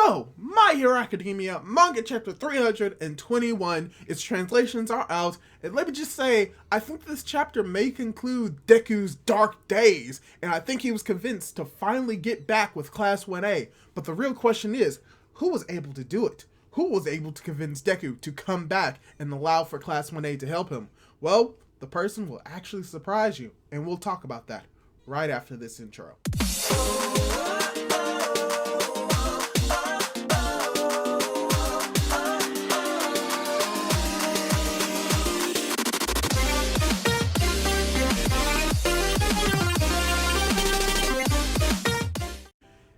So, My Hero Academia Manga Chapter 321, its translations are out, and let me just say, I think this chapter may conclude Deku's dark days, and I think he was convinced to finally get back with Class 1A. But the real question is, who was able to do it? Who was able to convince Deku to come back and allow for Class 1A to help him? Well, the person will actually surprise you, and we'll talk about that right after this intro.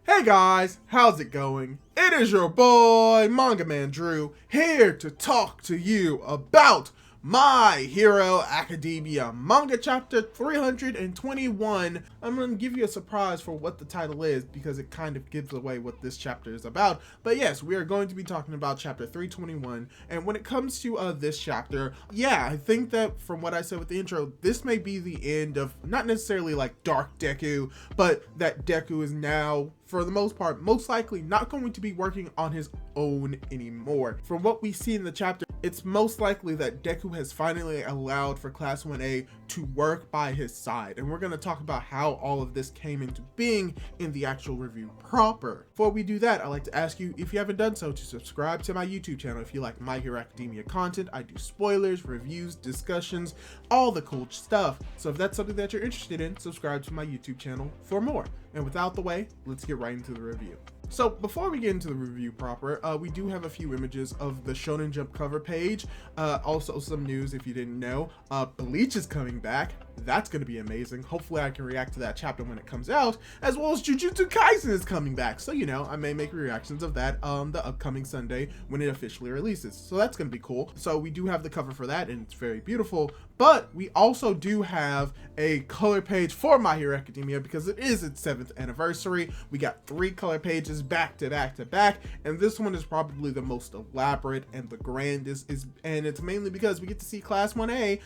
Hey guys, how's it going? It is your boy, Manga Man Drew, here to talk to you about My Hero Academia Manga Chapter 321. I'm going to give you a surprise for what the title is because it kind of gives away what this chapter is about. But yes, we are going to be talking about Chapter 321. And when it comes to this chapter, yeah, I think that from what I said with the intro, this may be the end of not necessarily like Dark Deku, but that Deku is now, for the most part, most likely not going to be working on his own anymore. From what we see in the chapter, it's most likely that Deku has finally allowed for Class 1A to work by his side. And we're going to talk about how all of this came into being in the actual review proper. Before we do that, I'd like to ask you, if you haven't done so, to subscribe to my YouTube channel if you like My Hero Academia content. I do spoilers, reviews, discussions, all the cool stuff. So if that's something that you're interested in, subscribe to my YouTube channel for more. And without the way, let's get right into the review. So before we get into the review proper, we do have a few images of the Shonen Jump cover page. Also some news if you didn't know. Bleach is coming back. That's going to be amazing. Hopefully I can react to that chapter when it comes out, as well as Jujutsu Kaisen is coming back. So, you know, I may make reactions of that the upcoming Sunday when it officially releases. So that's going to be cool. So we do have the cover for that, and it's very beautiful. But we also do have a color page for My Hero Academia because it is its 7th anniversary. We got 3 color pages back to back to back, and this one is probably the most elaborate and the grandest, and it's mainly because we get to see Class 1A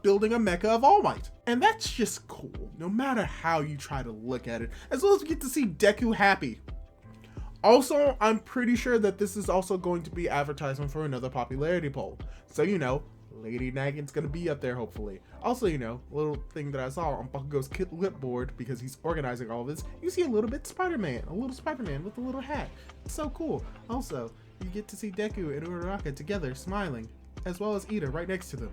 building a mecha of All Might. And that's just cool, no matter how you try to look at it, as well as we get to see Deku happy. Also, I'm pretty sure that this is also going to be advertisement for another popularity poll. So, you know, Lady Nagin's gonna be up there, hopefully. Also, you know, little thing that I saw on Bakugo's clipboard, because he's organizing all of this, you see a little bit Spider-Man, with a little hat. It's so cool. Also, you get to see Deku and Uraraka together, smiling, as well as Ida right next to them.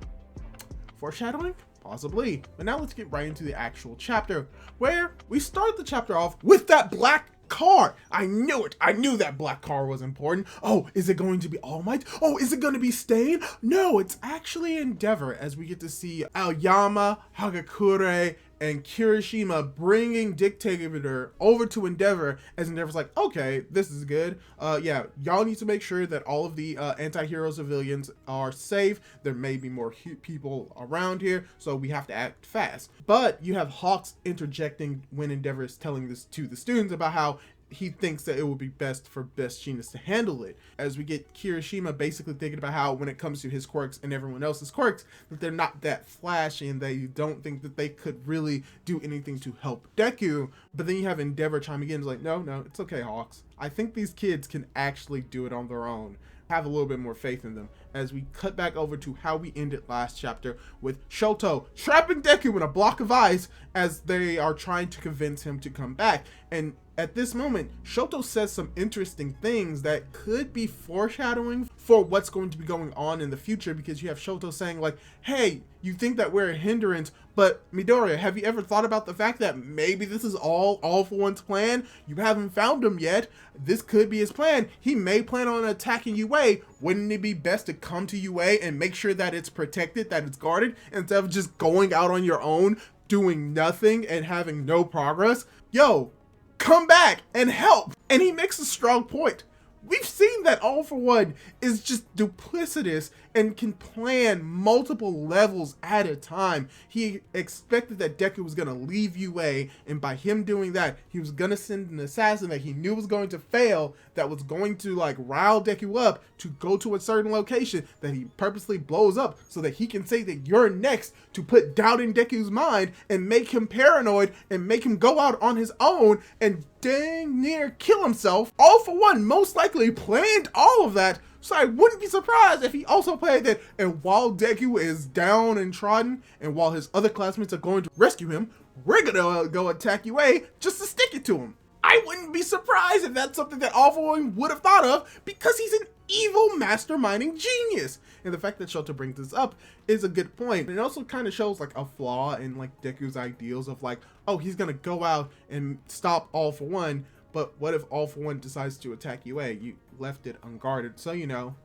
Foreshadowing? Possibly. But now let's get right into the actual chapter, where we start the chapter off with that black car. I knew it. I knew that black car was important. Oh, is it going to be All Might? Oh, is it going to be Stain? No, it's actually Endeavor, as we get to see Aoyama, Hagakure, and Kirishima bringing Dictator over to Endeavor, as Endeavor's like, okay, this is good. Yeah, y'all need to make sure that all of the anti-hero civilians are safe. There may be more people around here, so we have to act fast. But you have Hawks interjecting when Endeavor is telling this to the students about how he thinks that it would be best for Best Jeanist to handle it, as we get Kirishima basically thinking about how when it comes to his quirks and everyone else's quirks, that they're not that flashy and they don't think that they could really do anything to help Deku. But then you have Endeavor chiming in, like, no, it's okay, Hawks. I think these kids can actually do it on their own. Have a little bit more faith in them, as we cut back over to how we ended last chapter with Shoto trapping Deku in a block of ice as they are trying to convince him to come back. And at this moment, Shoto says some interesting things that could be foreshadowing for what's going to be going on in the future, because you have Shoto saying like, hey, you think that we're a hindrance, but Midoriya, have you ever thought about the fact that maybe this is all for One's plan? You haven't found him yet. This could be his plan. He may plan on attacking UA. Wouldn't it be best to come to UA and make sure that it's protected, that it's guarded, instead of just going out on your own, doing nothing and having no progress? Yo, come back and help. And he makes a strong point. We've seen that All for One is just duplicitous and can plan multiple levels at a time. He expected that Deku was going to leave UA, and by him doing that, he was going to send an assassin that he knew was going to fail, that was going to like rile Deku up to go to a certain location that he purposely blows up so that he can say that you're next, to put doubt in Deku's mind and make him paranoid and make him go out on his own and dang near kill himself. All for One most likely likely planned all of that, so I wouldn't be surprised if he also planned it. And while Deku is down and trodden, and while his other classmates are going to rescue him, we're gonna go attack UA just to stick it to him. I wouldn't be surprised if that's something that All For One would have thought of, because he's an evil masterminding genius. And the fact that Shoto brings this up is a good point. And it also kind of shows like a flaw in like Deku's ideals of like, oh, he's gonna go out and stop All For One, but what if All For One decides to attack UA? You left it unguarded, so you know.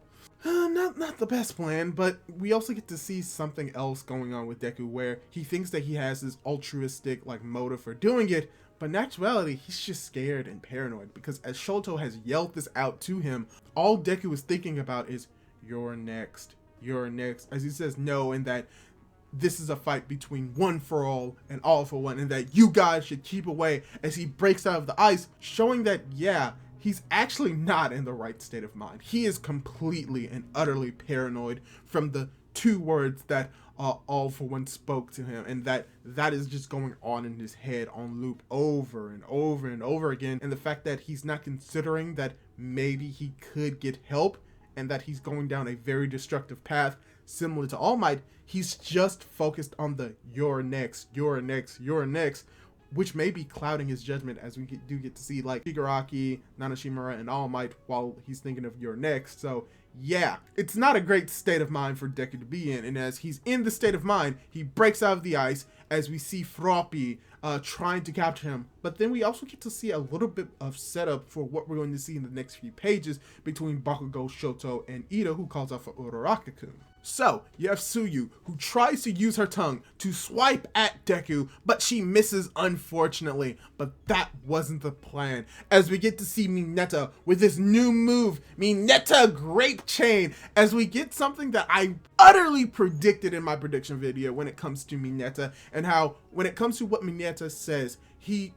Not the best plan, but we also get to see something else going on with Deku where he thinks that he has this altruistic like motive for doing it, but in actuality, he's just scared and paranoid, because as Shoto has yelled this out to him, all Deku is thinking about is, you're next, as he says no, and that this is a fight between One for All and All For One, and that you guys should keep away, as he breaks out of the ice, showing that, yeah, he's actually not in the right state of mind. He is completely and utterly paranoid from the 2 words that All For One spoke to him, and that is just going on in his head on loop over and over and over again. And the fact that he's not considering that maybe he could get help, and that he's going down a very destructive path similar to All Might, he's just focused on the you're next, which may be clouding his judgment, as we do get to see like Shigaraki, Nanashimura, and All Might while he's thinking of you're next. So yeah, it's not a great state of mind for Deku to be in, and as he's in the state of mind, he breaks out of the ice as we see Froppy trying to capture him. But then we also get to see a little bit of setup for what we're going to see in the next few pages between Bakugo, Shoto, and Ida, who calls out for Uraraka-kun. So, you have Tsuyu, who tries to use her tongue to swipe at Deku, but she misses, unfortunately. But that wasn't the plan, as we get to see Mineta with this new move, Mineta Grape Chain, as we get something that I utterly predicted in my prediction video when it comes to Mineta, and how, when it comes to what Mineta says, he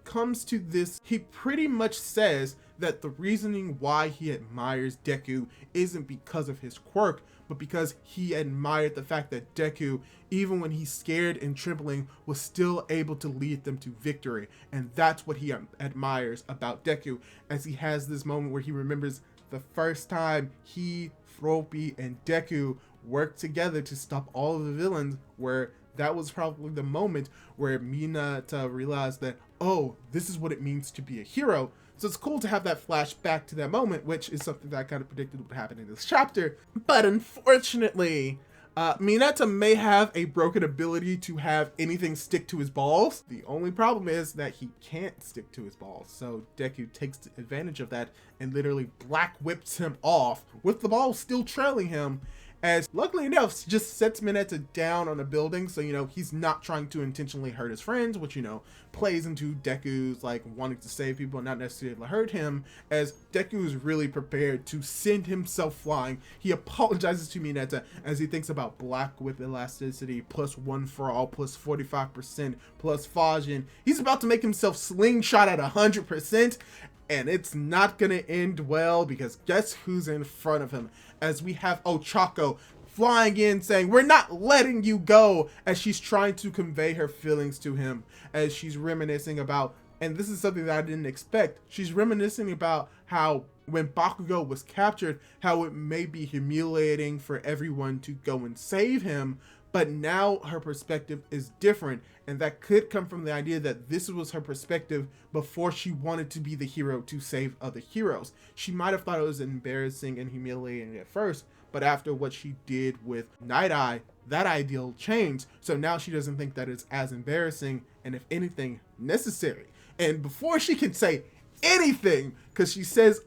pretty much says that the reasoning why he admires Deku isn't because of his quirk, but because he admired the fact that Deku, even when he's scared and trembling, was still able to lead them to victory. And that's what he admires about Deku, as he has this moment where he remembers the first time he, Froppy, and Deku worked together to stop all of the villains, where that was probably the moment where Mineta realized that, oh, this is what it means to be a hero. So it's cool to have that flashback to that moment, which is something that I kind of predicted would happen in this chapter. But unfortunately, Mineta may have a broken ability to have anything stick to his balls. The only problem is that he can't stick to his balls. So Deku takes advantage of that and literally black whips him off, with the ball still trailing him, as luckily enough just sets Mineta down on a building, so you know he's not trying to intentionally hurt his friends, which you know plays into Deku's like wanting to save people and not necessarily hurt him, as Deku is really prepared to send himself flying. He apologizes to Mineta as he thinks about Black Whip elasticity plus One for All plus 45% plus Fajin. He's about to make himself slingshot at 100%, and it's not gonna end well, because guess who's in front of him, as we have Ochako flying in saying, we're not letting you go, as she's trying to convey her feelings to him, as she's reminiscing about, and this is something that I didn't expect, she's reminiscing about how when Bakugo was captured, how it may be humiliating for everyone to go and save him, but now her perspective is different, and that could come from the idea that this was her perspective before she wanted to be the hero to save other heroes. She might have thought it was embarrassing and humiliating at first, but after what she did with Night Eye, that ideal changed, so now she doesn't think that it's as embarrassing, and if anything, necessary. And before she can say anything, because she says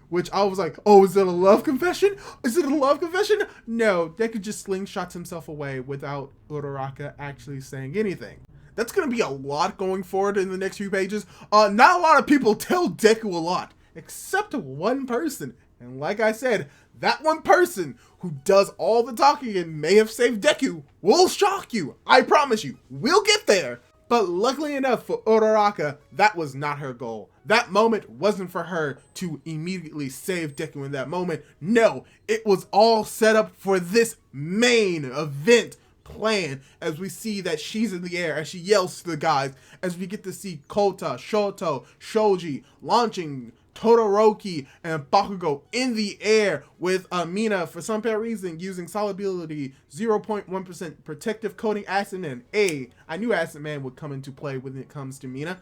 which I was like, oh, is it a love confession? Is it a love confession? No, Deku just slingshots himself away without Uraraka actually saying anything. That's going to be a lot going forward in the next few pages. Not a lot of people tell Deku a lot, except one person. And like I said, that one person who does all the talking and may have saved Deku will shock you. I promise you, we'll get there. But luckily enough for Uraraka, that was not her goal. That moment wasn't for her to immediately save Deku in that moment. No, it was all set up for this main event plan, as we see that she's in the air as she yells to the guys, as we get to see Kota, Shoto, Shoji launching Todoroki and Bakugo in the air with Mina, for some apparent reason, using solid ability 0.1% protective coating Acid Man. I knew Acid Man would come into play when it comes to Mina.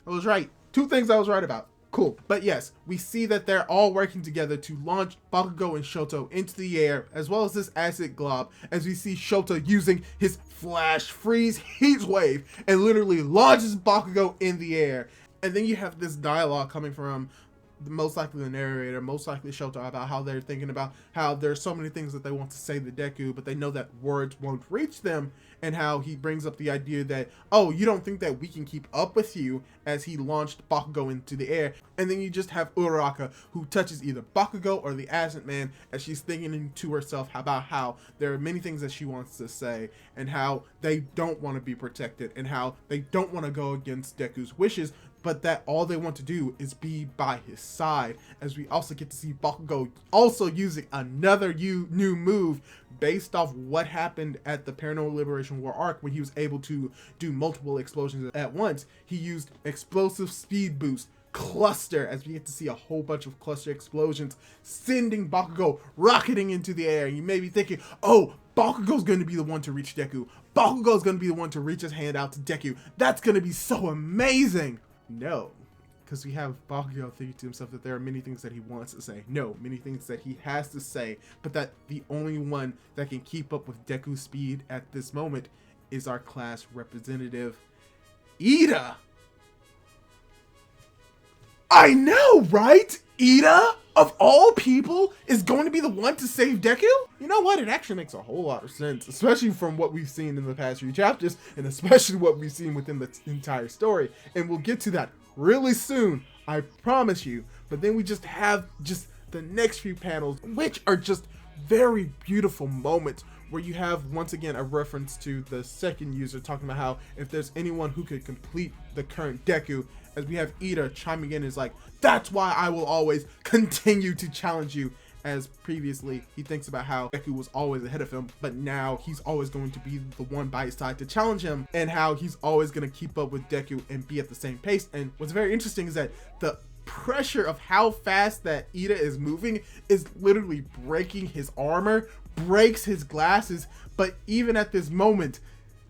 I was right. 2 things I was right about. Cool. But yes, we see that they're all working together to launch Bakugo and Shoto into the air, as well as this acid glob, as we see Shoto using his Flash Freeze Heat Wave and literally launches Bakugo in the air. And then you have this dialogue coming from most likely the narrator, most likely Shoto, about how they're thinking about how there's so many things that they want to say to Deku, but they know that words won't reach them, and how he brings up the idea that, oh, you don't think that we can keep up with you, as he launched Bakugo into the air. And then you just have Uraraka, who touches either Bakugo or the Acid Man, as she's thinking to herself about how there are many things that she wants to say, and how they don't want to be protected, and how they don't want to go against Deku's wishes, but that all they want to do is be by his side. As we also get to see Bakugo also using another new move based off what happened at the Paranormal Liberation War arc, when he was able to do multiple explosions at once. He used explosive speed boost cluster, as we get to see a whole bunch of cluster explosions, sending Bakugo rocketing into the air. And you may be thinking, oh, Bakugo's going to be the one to reach Deku. Bakugo's going to be the one to reach his hand out to Deku. That's going to be so amazing. No, because we have Bakugo thinking to himself that there are many things that he wants to say. No, many things that he has to say, but that the only one that can keep up with Deku's speed at this moment is our class representative, Ida. I know, right? Ida, of all people, is going to be the one to save Deku? You know what? It actually makes a whole lot of sense, especially from what we've seen in the past few chapters, and especially what we've seen within the entire story. And we'll get to that really soon, I promise you. But then we just have the next few panels, which are just very beautiful moments, where you have, once again, a reference to the second user talking about how if there's anyone who could complete the current Deku, as we have Ida chiming in, is like, that's why I will always continue to challenge you. As previously, he thinks about how Deku was always ahead of him, but now he's always going to be the one by his side to challenge him, and how he's always going to keep up with Deku and be at the same pace. And what's very interesting is that the pressure of how fast that Ida is moving is literally breaking his armor, breaks his glasses. But even at this moment,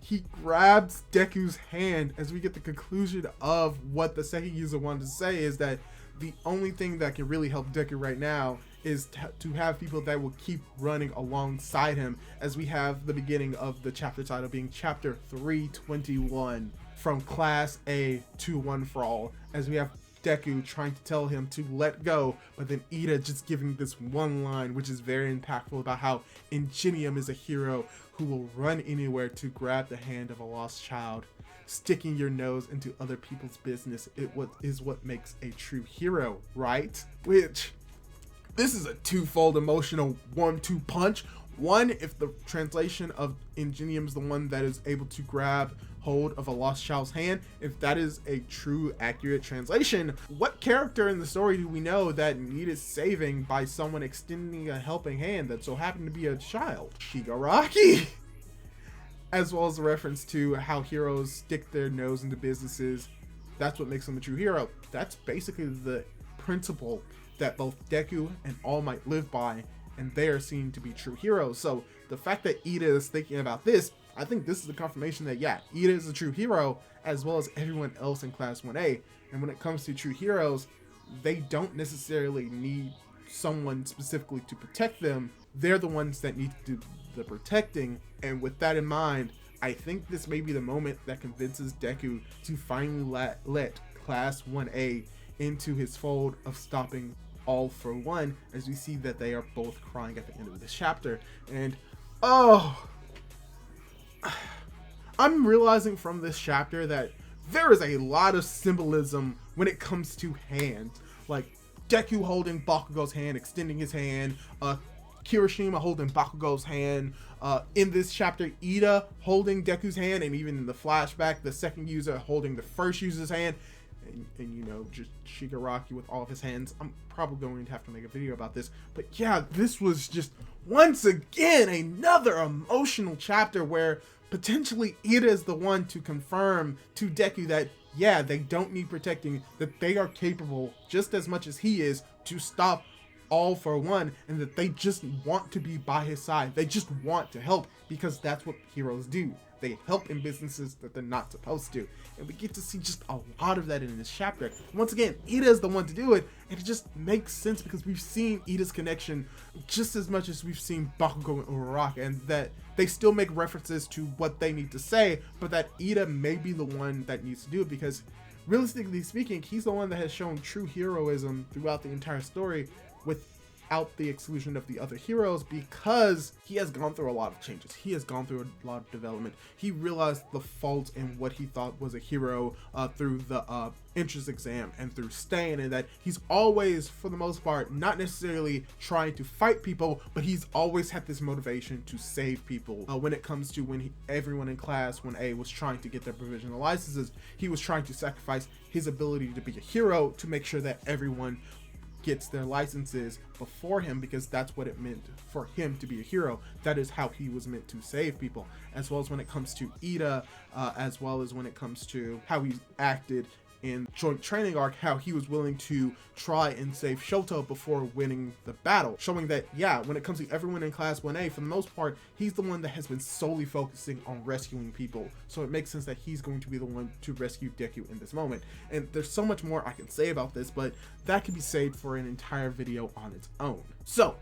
he grabs Deku's hand, as we get the conclusion of what the second user wanted to say, is that the only thing that can really help Deku right now is to have people that will keep running alongside him, as we have the beginning of the chapter title being chapter 321, from Class A to One for All, as we have Deku trying to tell him to let go, but then Ida just giving this one line, which is very impactful, about how Ingenium is a hero who will run anywhere to grab the hand of a lost child. Sticking your nose into other people's business is what makes a true hero, right? Which, this is a twofold emotional 1-2 punch. One, if the translation of Ingenium is the one that is able to grab hold of a lost child's hand, if that is a true accurate translation, what character in the story do we know that needed saving by someone extending a helping hand that so happened to be a child? Shigaraki! As well as a reference to how heroes stick their nose into businesses. That's what makes them a true hero. That's basically the principle that both Deku and All Might live by, and they are seen to be true heroes. So the fact that Ida is thinking about this, I think this is the confirmation that, yeah, Ida is a true hero, as well as everyone else in Class 1A. And when it comes to true heroes, they don't necessarily need someone specifically to protect them. They're the ones that need to do the protecting. And with that in mind, I think this may be the moment that convinces Deku to finally let Class 1A into his fold of stopping All for One, as we see that they are both crying at the end of this chapter. And oh, I'm realizing from this chapter that there is a lot of symbolism when it comes to hands, like Deku holding Bakugo's hand, extending his hand, Kirishima holding Bakugo's hand, in this chapter Ida holding Deku's hand, and even in the flashback the second user holding the first user's hand, and you know, just Shigaraki with all of his hands. I'm probably going to have to make a video about this, but yeah, this was just once again another emotional chapter where potentially Ida is the one to confirm to Deku that yeah, they don't need protecting, that they are capable just as much as he is to stop All for One, and that they just want to be by his side. They just want to help because that's what heroes do. They help in businesses that they're not supposed to. And we get to see just a lot of that in this chapter. Once again, Ida is the one to do it, and it just makes sense because we've seen Ida's connection just as much as we've seen Bakugo and Uraraka, and that they still make references to what they need to say, but that Ida may be the one that needs to do it because realistically speaking, he's the one that has shown true heroism throughout the entire story without the exclusion of the other heroes, because he has gone through a lot of changes. He has gone through a lot of development. He realized the faults in what he thought was a hero through the entrance exam and through Stain, and that he's always, for the most part, not necessarily trying to fight people, but he's always had this motivation to save people. When it comes to when everyone in class 1A was trying to get their provisional licenses, he was trying to sacrifice his ability to be a hero to make sure that everyone gets their licenses before him, because that's what it meant for him to be a hero. That is how he was meant to save people. As well as when it comes to Ida, as well as when it comes to how he acted in Joint Training Arc, how he was willing to try and save Shoto before winning the battle, showing that, yeah, when it comes to everyone in Class 1A, for the most part, he's the one that has been solely focusing on rescuing people. So it makes sense that he's going to be the one to rescue Deku in this moment. And there's so much more I can say about this, but that could be saved for an entire video on its own. So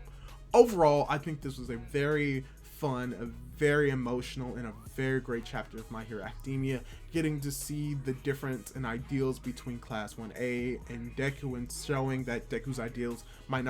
overall, I think this was a very fun, a very emotional, and a very great chapter of My Hero Academia, getting to see the difference in ideals between Class 1A and Deku, and showing that Deku's ideals might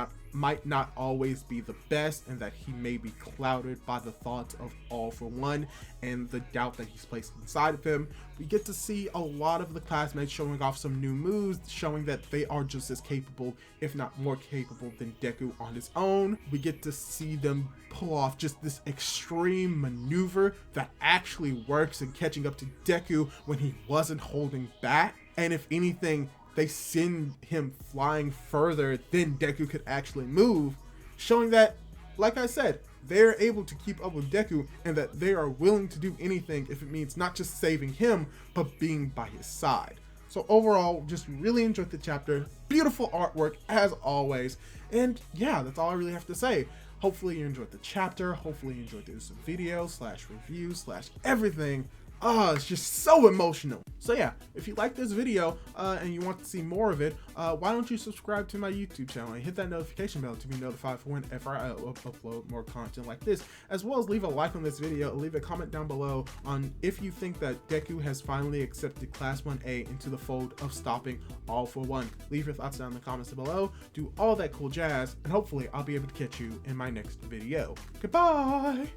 not always be the best, and that he may be clouded by the thoughts of All for One and the doubt that he's placed inside of him. We get to see a lot of the classmates showing off some new moves, showing that they are just as capable, if not more capable, than Deku on his own. We get to see them pull off just this extreme maneuver that actually works in catching up to Deku when he wasn't holding back. And if anything, they send him flying further than Deku could actually move, showing that, like I said, they're able to keep up with Deku, and that they are willing to do anything if it means not just saving him, but being by his side. So overall, just really enjoyed the chapter. Beautiful artwork as always. And yeah, that's all I really have to say. Hopefully you enjoyed the chapter. Hopefully you enjoyed this video / review / everything. It's just so emotional. So yeah, if you like this video and you want to see more of it, why don't you subscribe to my YouTube channel and hit that notification bell to be notified for whenever I upload more content like this, as well as leave a like on this video, leave a comment down below on if you think that Deku has finally accepted Class 1A into the fold of stopping All for One. Leave your thoughts down in the comments below, do all that cool jazz, and hopefully I'll be able to catch you in my next video. Goodbye!